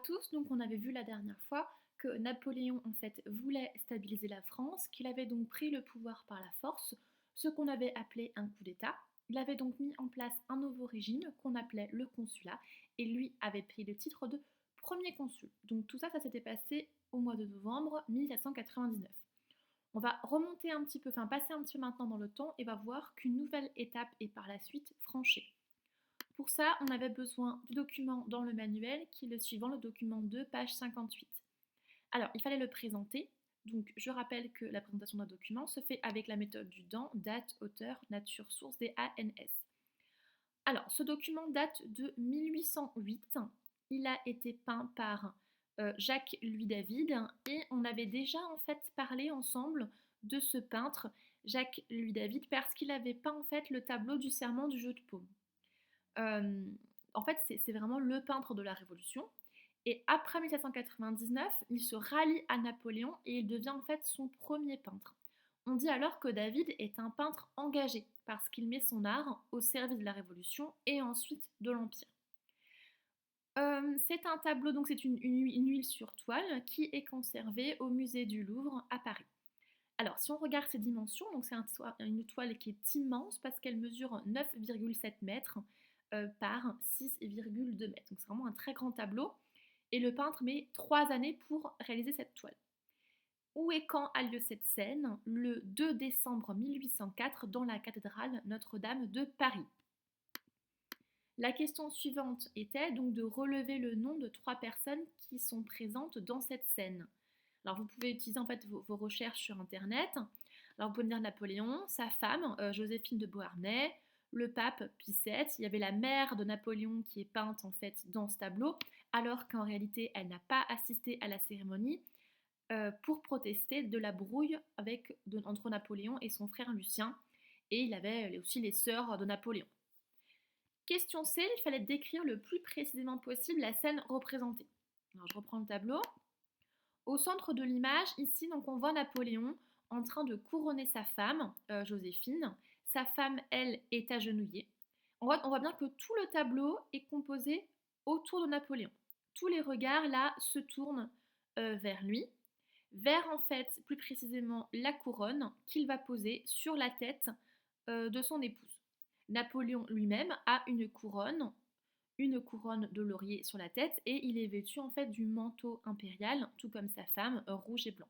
tous, donc on avait vu la dernière fois que Napoléon en fait voulait stabiliser la France, qu'il avait donc pris le pouvoir par la force, ce qu'on avait appelé un coup d'État. Il avait donc mis en place un nouveau régime qu'on appelait le consulat et lui avait pris le titre de premier consul. Donc tout ça, ça s'était passé au mois de novembre 1799. On va remonter un petit peu, enfin passer un petit peu maintenant dans le temps et va voir qu'une nouvelle étape est par la suite franchie. Pour ça, on avait besoin du document dans le manuel qui est le suivant, le document 2, page 58. Alors, il fallait le présenter. Donc, je rappelle que la présentation d'un document se fait avec la méthode du DAN, date, auteur, nature, source, DANS. Alors, ce document date de 1808. Il a été peint par Jacques-Louis David et on avait déjà en fait parlé ensemble de ce peintre Jacques-Louis David parce qu'il avait peint en fait le tableau du serment du jeu de paume. Euh, En fait, c'est vraiment le peintre de la Révolution. Et après 1799, il se rallie à Napoléon et il devient en fait son premier peintre. On dit alors que David est un peintre engagé parce qu'il met son art au service de la Révolution et ensuite de l'Empire. C'est un tableau, donc c'est une huile sur toile qui est conservée au musée du Louvre à Paris. Alors, si on regarde ses dimensions, donc c'est une toile qui est immense parce qu'elle mesure 9,7 mètres par 6,2 mètres. Donc c'est vraiment un très grand tableau. Et le peintre met 3 années pour réaliser cette toile. Où et quand a lieu cette scène? Le 2 décembre 1804 dans la cathédrale Notre-Dame de Paris. La question suivante était donc de relever le nom de 3 personnes qui sont présentes dans cette scène. Alors vous pouvez utiliser en fait vos recherches sur internet. Alors vous pouvez dire Napoléon, sa femme Joséphine de Beauharnais, le pape Pie VII, il y avait la mère de Napoléon qui est peinte en fait dans ce tableau, alors qu'en réalité elle n'a pas assisté à la cérémonie pour protester de la brouille entre Napoléon et son frère Lucien, et il avait aussi les sœurs de Napoléon. Question C, il fallait décrire le plus précisément possible la scène représentée. Alors je reprends le tableau. Au centre de l'image, ici, donc, on voit Napoléon en train de couronner sa femme, Joséphine. Sa femme, elle, est agenouillée. On voit bien que tout le tableau est composé autour de Napoléon. Tous les regards, là, se tournent vers lui, vers, en fait, plus précisément, la couronne qu'il va poser sur la tête de son épouse. Napoléon lui-même a une couronne de laurier sur la tête et il est vêtu en fait du manteau impérial, tout comme sa femme, rouge et blanc.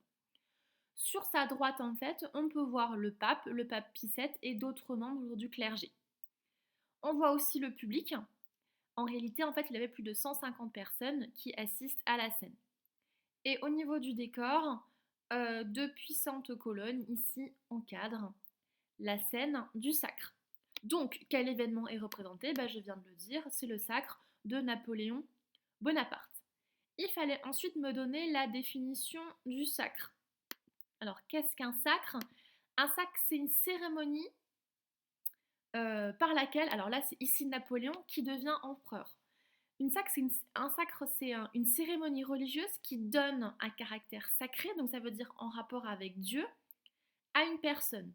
Sur sa droite en fait, on peut voir le pape Pie VII et d'autres membres du clergé. On voit aussi le public. En réalité, en fait, il y avait plus de 150 personnes qui assistent à la scène. Et au niveau du décor, deux puissantes colonnes ici encadrent la scène du sacre. Donc, quel événement est représenté? Je viens de le dire, c'est le sacre de Napoléon Bonaparte. Il fallait ensuite me donner la définition du sacre. Alors, qu'est-ce qu'un sacre? Un sacre, c'est une cérémonie par laquelle, alors là, c'est ici Napoléon qui devient empereur. Un sacre, c'est une cérémonie religieuse qui donne un caractère sacré, donc ça veut dire en rapport avec Dieu, à une personne.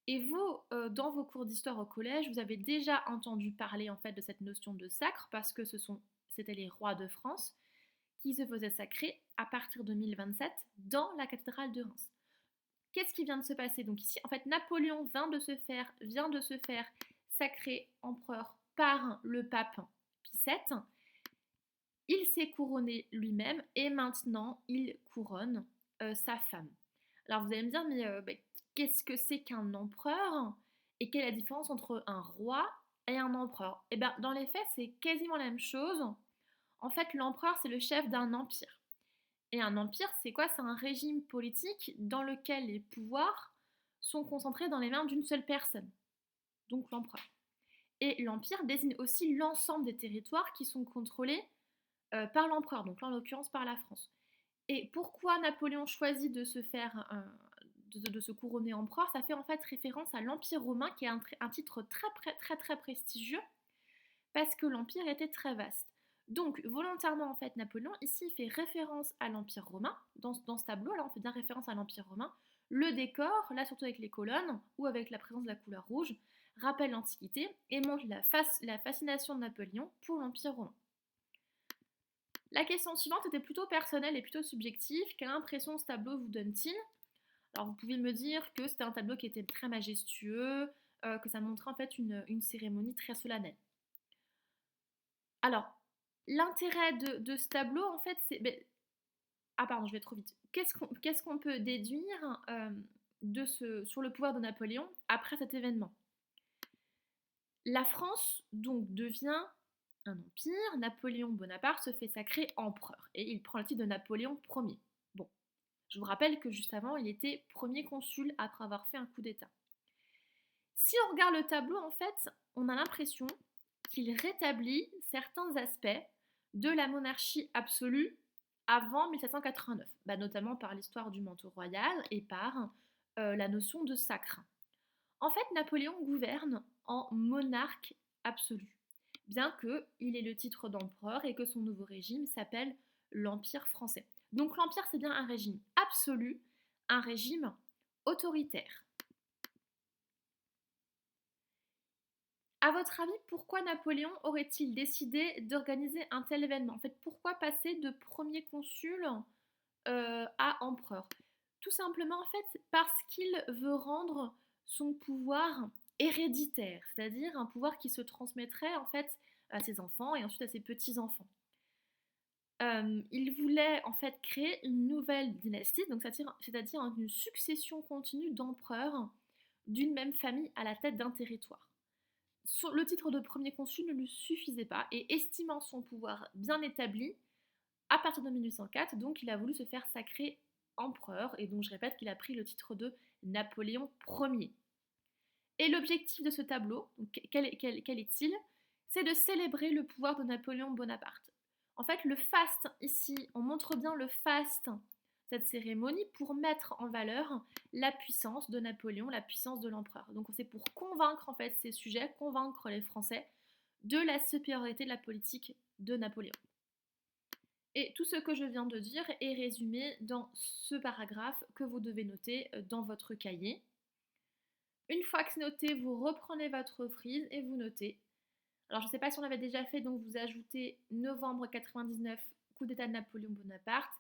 Et vous, dans vos cours d'histoire au collège, vous avez déjà entendu parler en fait de cette notion de sacre parce que c'était les rois de France qui se faisaient sacrer à partir de 1027 dans la cathédrale de Reims. Qu'est-ce qui vient de se passer? Donc ici, en fait, Napoléon vient de se faire sacrer empereur par le pape Pie VII. Il s'est couronné lui-même et maintenant il couronne sa femme. Alors vous allez me dire, mais qu'est-ce que c'est qu'un empereur et quelle est la différence entre un roi et un empereur? Eh bien, dans les faits, c'est quasiment la même chose. En fait, l'empereur, c'est le chef d'un empire. Et un empire, c'est quoi? C'est un régime politique dans lequel les pouvoirs sont concentrés dans les mains d'une seule personne, donc l'empereur. Et l'empire désigne aussi l'ensemble des territoires qui sont contrôlés par l'empereur, donc là en l'occurrence par la France. Et pourquoi Napoléon choisit de se couronner empereur? Ça fait en fait référence à l'Empire romain, qui est un titre très prestigieux, parce que l'Empire était très vaste. Donc volontairement en fait Napoléon ici fait référence à l'Empire romain, dans ce tableau là on fait bien référence à l'Empire romain. Le décor, là surtout avec les colonnes, ou avec la présence de la couleur rouge, rappelle l'Antiquité et montre la fascination de Napoléon pour l'Empire romain. La question suivante était plutôt personnelle et plutôt subjective. Quelle impression ce tableau vous donne-t-il? Alors vous pouvez me dire que c'était un tableau qui était très majestueux, que ça montrait en fait une cérémonie très solennelle. Alors, l'intérêt de ce tableau, en fait, c'est... Ah pardon, je vais trop vite. Qu'est-ce qu'on peut déduire sur le pouvoir de Napoléon après cet événement? La France, donc, devient un empire. Napoléon Bonaparte se fait sacrer empereur et il prend le titre de Napoléon Ier. Bon, je vous rappelle que juste avant, il était premier consul après avoir fait un coup d'État. Si on regarde le tableau, en fait, on a l'impression qu'il rétablit certains aspects de la monarchie absolue avant 1789, notamment par l'histoire du manteau royal et par la notion de sacre. En fait, Napoléon gouverne en monarque absolu, bien qu'il ait le titre d'empereur et que son nouveau régime s'appelle l'Empire français. Donc l'Empire, c'est bien un régime absolu, un régime autoritaire. À votre avis, pourquoi Napoléon aurait-il décidé d'organiser un tel événement? En fait, pourquoi passer de premier consul à empereur? Tout simplement, en fait, parce qu'il veut rendre son pouvoir héréditaire, c'est-à-dire un pouvoir qui se transmettrait en fait à ses enfants et ensuite à ses petits-enfants. Il voulait en fait créer une nouvelle dynastie, donc c'est-à-dire une succession continue d'empereurs d'une même famille à la tête d'un territoire. Le titre de premier consul ne lui suffisait pas et estimant son pouvoir bien établi, à partir de 1804, donc il a voulu se faire sacrer empereur et donc je répète qu'il a pris le titre de Napoléon Ier. Et l'objectif de ce tableau, quel est-il? C'est de célébrer le pouvoir de Napoléon Bonaparte. En fait, le faste ici, on montre bien le faste, cette cérémonie, pour mettre en valeur la puissance de Napoléon, la puissance de l'empereur. Donc c'est pour convaincre en fait ces sujets, convaincre les Français de la supériorité de la politique de Napoléon. Et tout ce que je viens de dire est résumé dans ce paragraphe que vous devez noter dans votre cahier. Une fois que c'est noté, vous reprenez votre frise et vous notez. Alors je ne sais pas si on l'avait déjà fait, donc vous ajoutez novembre 99, coup d'état de Napoléon Bonaparte,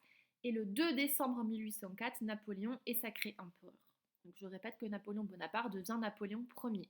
et le 2 décembre 1804, Napoléon est sacré empereur. Donc je répète que Napoléon Bonaparte devient Napoléon Ier.